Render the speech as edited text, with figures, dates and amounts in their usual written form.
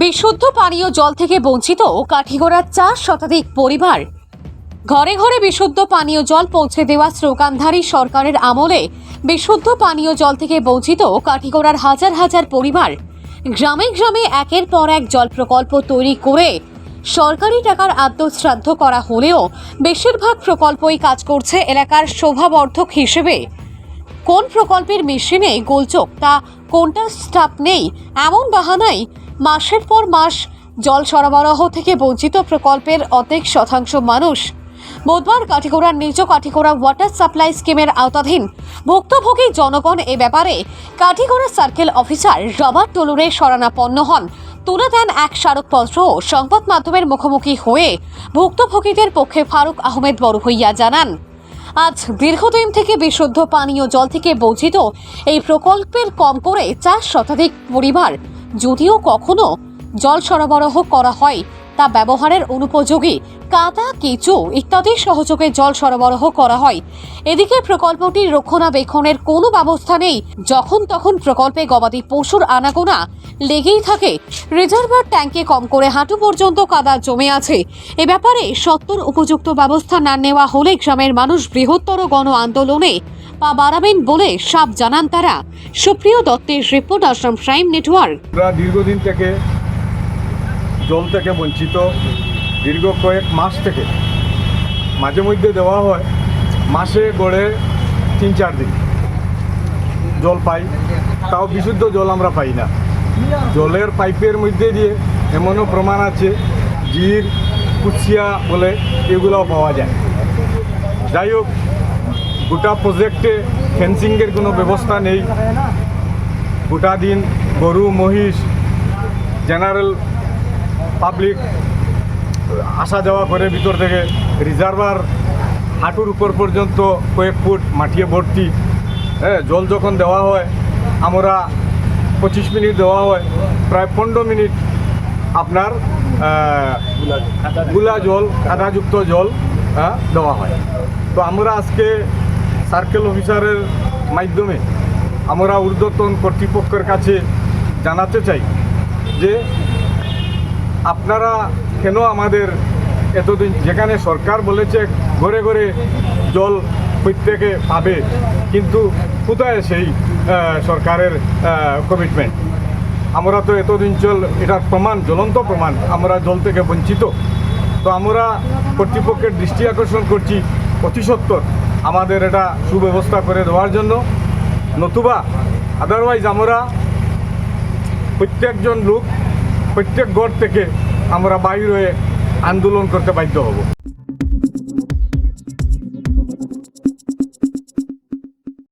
বিশুদ্ধ পানীয় জল থেকে বঞ্চিত কাঠিগড়ার 4 শতাধিক পরিবার। ঘরে ঘরে বিশুদ্ধ পানীয় জল পৌঁছে দেওয়া শ্রোকানধারী সরকারের আমলে বিশুদ্ধ পানীয় জল থেকে বঞ্চিত কাঠিগড়ার হাজার হাজার পরিবার। গ্রামে গ্রামে একের পর এক জল প্রকল্প তৈরি করে সরকারি টাকার আত্মশ্রাদ্ধ করা হলেও বেশিরভাগ প্রকল্পই কাজ করছে এলাকার শোভাবর্ধক হিসেবে। কোন প্রকল্পের মেশিনে গোলচোক তা কোনটা স্টাফ নেই এমন বাহানায় মাসের পর মাস জল সরবরাহ থেকে বঞ্চিত প্রকল্পের অর্ধেক শতাংশ মানুষ। বুধবার কাঠিগড়ার নিজ কাঠিগড়া ওয়াটার সাপ্লাই স্কিমের আওতাধীন ভুক্তভোগী জনগণ এ ব্যাপারে কাঠিগড়া সার্কেল অফিসার রবার্ট টলুরে শরণাপন্ন হন। তুলে দেন এক স্মারকপত্র। সংবাদ মাধ্যমের মুখোমুখি হয়ে ভুক্তভোগীদের পক্ষে ফারুক আহমেদ বড়ভূইয়া জানান, আজ দীর্ঘদিন থেকে বিশুদ্ধ পানীয় জল থেকে বঞ্চিত এই প্রকল্পের কম করে 4 শতাধিক পরিবার। যদিও কখনো জল সরবরাহ করা হয় তা ব্যবহারের অনুপযোগী, কাদা কেঁচো ইত্যাদি সহযোগে জল সরবরাহ করা হয়। এদিকে প্রকল্পটির রক্ষণাবেক্ষণের কোনো ব্যবস্থা নেই। যখন তখন প্রকল্পে গবাদি পশুর আনাগোনা লেগেই থাকে। রিজার্ভার ট্যাঙ্কে কম করে হাঁটু পর্যন্ত কাদা জমে আছে। এ ব্যাপারে সত্বর উপযুক্ত ব্যবস্থা না নেওয়া হলে গ্রামের মানুষ বৃহত্তর গণ আন্দোলনে পা বাড়াবেন বলে সাফ জানান তারা। সুপ্রিয় দত্তের রিপোর্ট, আসাম প্রাইম নেটওয়ার্ক। দীর্ঘদিন থেকে জল থেকে বঞ্চিত, দীর্ঘ কয়েক মাস থেকে মাঝে মধ্যে দেওয়া হয়, মাসে গড়ে 3-4 দিন জল পাই, তাও বিশুদ্ধ জল আমরা পাই না। জলের পাইপের মধ্যে দিয়ে এমনও প্রমাণ আছে জির কুচিয়া বলে এগুলোও পাওয়া যায়। যাই হোক, গোটা প্রজেক্টে ফেন্সিংয়ের কোনো ব্যবস্থা নেই। গোটা দিন গরু মহিষ জেনারেল পাবলিক আসা যাওয়া করে ভিতর থেকে। রিজার্ভার হাঁটুর উপর পর্যন্ত কয়েক ফুট মাটিয়ে ভর্তি। জল যখন দেওয়া হয় আমরা 25 মিনিট দেওয়া হয়, প্রায় 15 মিনিট আপনার গুলা জল, কাদাযুক্ত জল দেওয়া হয়। তো আমরা আজকে সার্কেল অফিসারের মাধ্যমে আমরা ঊর্ধ্বতন কর্তৃপক্ষের কাছে জানাতে চাই যে আপনারা কেন আমাদের এতদিন, যেখানে সরকার বলেছে ঘরে ঘরে জল প্রত্যেকে পাবে, কিন্তু কোথায় সেই সরকারের কমিটমেন্ট? আমরা তো এতদিন এটার প্রমাণ, জ্বলন্ত প্রমাণ, আমরা জল থেকে বঞ্চিত। তো আমরা কর্তৃপক্ষের দৃষ্টি আকর্ষণ করছি অতি সত্বর আমাদের এটা সুব্যবস্থা করে দেওয়ার জন্য, নতুবা আদারওয়াইজ আমরা প্রত্যেকজন লোক প্রত্যেক ঘর থেকে আমরা বাইরে হয়ে আন্দোলন করতে বাধ্য হব।